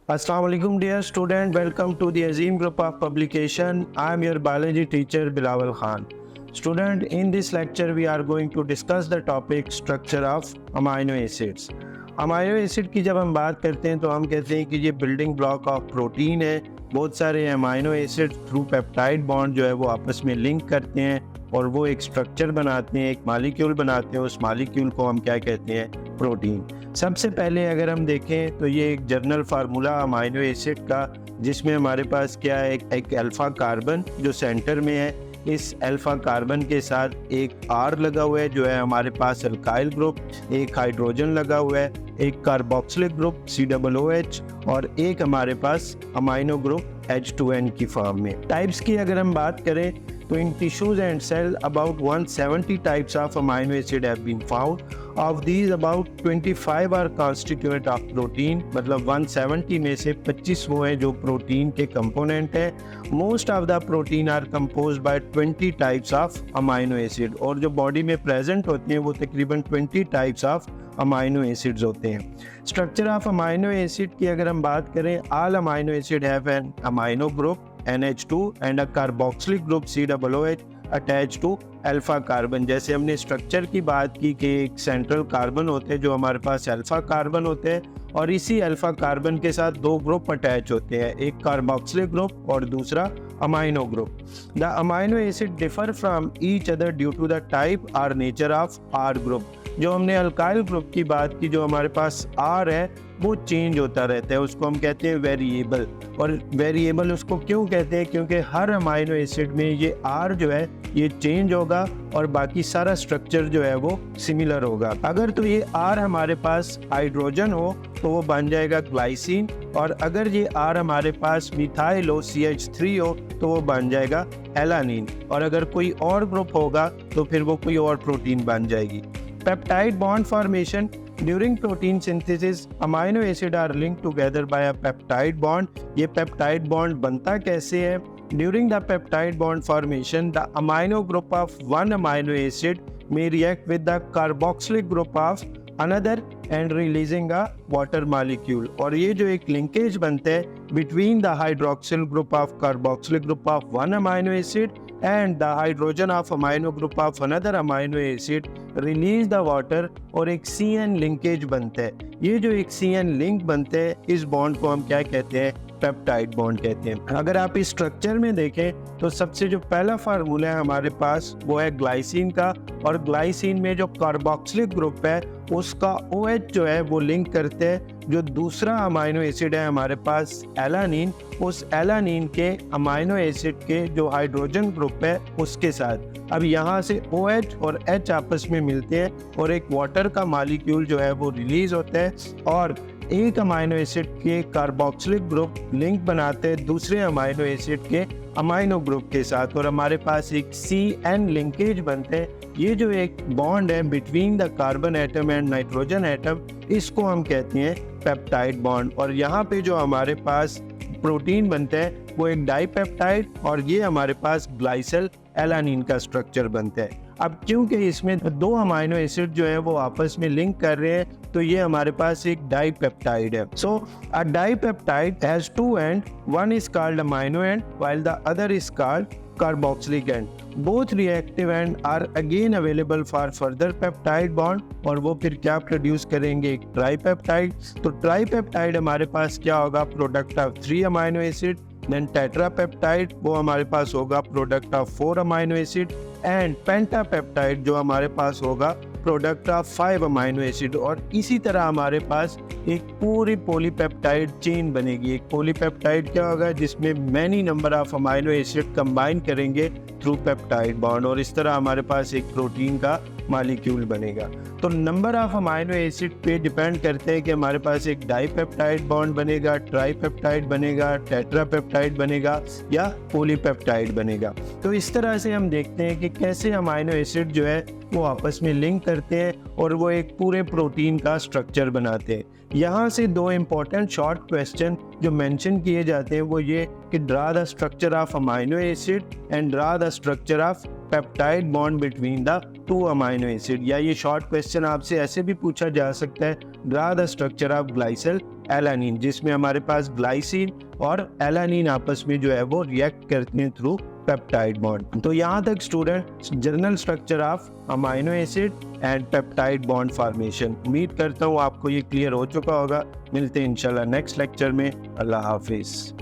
Assalamu alaikum dear student, welcome to the Azim group of publication. I am your biology teacher Bilawal Khan. Student, in this lecture we are going to discuss the topic structure of amino acids. Amino acid की जब हम बात करते हैं तो हम कहते हैं कि ये बिल्डिंग ब्लॉक ऑफ प्रोटीन है। बहुत सारे amino acid through peptide bond जो है वो आपस में लिंक करते हैं और वो एक स्ट्रक्चर बनाते हैं, एक मालिक्यूल बनाते हैं। उस मालिक्यूल को हम क्या कहते हैं? प्रोटीन। सबसे पहले अगर हम देखें तो ये एक जनरल फार्मूला अमाइनो एसिड का, जिसमें हमारे पास क्या है, एक अल्फ़ा कार्बन जो सेंटर में है। इस अल्फ़ा कार्बन के साथ एक R लगा हुआ है जो है हमारे पास अल्काइल ग्रुप, एक हाइड्रोजन लगा हुआ है, एक कार्बोक्सिलिक ग्रुप COOH और एक हमारे पास अमाइनो ग्रुप H2N की फॉर्म में। टाइप्स की अगर हम बात करें तो in tissues and cell about 170 types of amino acid have been found. Of these about 25 are constituent of protein, मतलब 170 में से 25 वो हैं जो प्रोटीन के कंपोनेंट हैं। Most of the protein are composed by 20 types of amino acid और जो बॉडी में प्रेजेंट होती हैं वो तकरीबन 20 types of अमाइनो एसिड्स होते हैं। स्ट्रक्चर ऑफ अमाइनो एसिड की अगर हम बात करें, all amino acid have an amino group NH2 and a carboxylic group COOH attach to alpha carbon. जैसे हमने स्ट्रक्चर की बात की कि एक सेंट्रल कार्बन होते हैं जो हमारे पास अल्फा कार्बन होते हैं और इसी अल्फा कार्बन के साथ दो ग्रुप अटैच होते हैं, एक कार्बोक्सिलिक ग्रुप और दूसरा amino group. The amino acid differ from each other due to the type और नेचर ऑफ R ग्रुप। जो हमने अल्काइल ग्रुप की बात की, जो हमारे पास R है वो चेंज होता रहता है, उसको हम कहते हैं वेरिएबल। और वेरिएबल उसको क्यों कहते हैं? क्योंकि हर अमाइनो एसिड में ये R जो है ये चेंज होगा और बाकी सारा स्ट्रक्चर जो है वो सिमिलर होगा। अगर तो ये R हमारे पास हाइड्रोजन हो तो वो बन जाएगा ग्लाइसिन, और अगर ये R हमारे पास मिथाइल हो CH3 हो तो वो बन जाएगा एलानिन, और अगर कोई और ग्रुप होगा तो फिर वो कोई और प्रोटीन बन जाएगी। Peptide bond formation during protein synthesis, amino acid are link together by a peptide bond. ये पेप्टाइड बॉन्ड बनता कैसे है? During the peptide bond formation the amino group of one amino acid may react with the carboxylic group of another and releasing a water molecule। और ये जो एक linkage बनता है between the hydroxyl group of carboxylic group of one amino acid and the hydrogen of amino group of another amino acid release the water, और एक CN linkage बनता है। ये जो एक CN लिंक बनते हैं इस बॉन्ड को हम क्या कहते हैं? पेप्टाइड बॉन्ड कहते हैं। अगर आप इस स्ट्रक्चर में देखें तो सबसे जो पहला फार्मूला है हमारे पास वो है ग्लाइसिन का, और ग्लाइसिन में जो कार्बोक्सिलिक ग्रुप है उसका OH जो है वो लिंक करते हैं जो दूसरा अमाइनो एसिड है हमारे पास एलानिन, उस एलानिन के अमाइनो एसिड के जो हाइड्रोजन ग्रुप है उसके साथ। अब यहाँ से OH और H आपस में मिलते हैं और एक वाटर का मॉलिक्यूल जो है वो रिलीज होता है, और एक अमाइनो एसिड के कार्बोक्सिलिक ग्रुप लिंक बनाते हैं दूसरे अमाइनो एसिड के अमाइनो ग्रुप के साथ, और हमारे पास एक CN लिंकेज बनते हैं। ये जो एक बॉन्ड है between the carbon atom and nitrogen atom, इसको हम कहते हैं पेप्टाइड बॉन्ड। और यहाँ पे जो हमारे पास प्रोटीन बनते हैं वो एक डाइपेप्टाइड, और ये हमारे पास ग्लाइसल एलानिन का स्ट्रक्चर बनता है। अब क्योंकि इसमें दो अमाइनो एसिड जो है वो आपस में लिंक कर रहे हैं तो ये हमारे पास एक डाइपेप्टाइड है। So a dipeptide has two end, one is called amino end while the other is called carboxylic end. Both reactive end are again available for further peptide bond, और वो फिर क्या प्रोड्यूस करेंगे? एक ट्राईपेप्टाइड। तो tripeptide हमारे पास क्या होगा? Product of 3 amino acid. Then tetrapeptide वो हमारे पास होगा product of 4 amino acid, and pentapeptide जो हमारे पास होगा प्रोडक्ट ऑफ 5 अमाइनो एसिड। और इसी तरह हमारे पास एक पूरी पॉलीपेप्टाइड चेन बनेगी। एक पॉलीपेप्टाइड क्या होगा? जिसमें many number of amino acid combine करेंगे थ्रू पेप्टाइड बॉन्ड, और इस तरह हमारे पास एक प्रोटीन का मॉलिक्यूल बनेगा। तो नंबर ऑफ अमाइनो एसिड पे डिपेंड करते हैं कि हमारे पास एक डाइपेप्टाइड बॉन्ड बनेगा, ट्राईपेप्टाइड बनेगा, टेट्रापेप्टाइड बनेगा या पॉलीपेप्टाइड बनेगा। तो इस तरह से हम देखते हैं कि कैसे अमाइनो एसिड जो है वो आपस में लिंक करते हैं और वो एक पूरे प्रोटीन का स्ट्रक्चर बनाते हैं। यहाँ से दो इम्पॉर्टेंट शॉर्ट क्वेश्चन जो मेंशन किए जाते हैं वो ये कि draw the structure of amino acid and draw the structure of peptide bond between the two amino acid. या ये शॉर्ट क्वेश्चन आपसे ऐसे भी पूछा जा सकता है, draw the structure of glycyl alanine, जिसमें हमारे पास ग्लाइसिन और एलानिन आपस में जो है वो रिएक्ट करते हैं थ्रू पेप्टाइड बॉन्ड। तो यहाँ तक student general structure of amino acid and peptide bond formation. उम्मीद करता हूँ आपको ये क्लियर हो चुका होगा। मिलते हैं इंशाल्लाह नेक्स्ट लेक्चर में। अल्लाह हाफिज।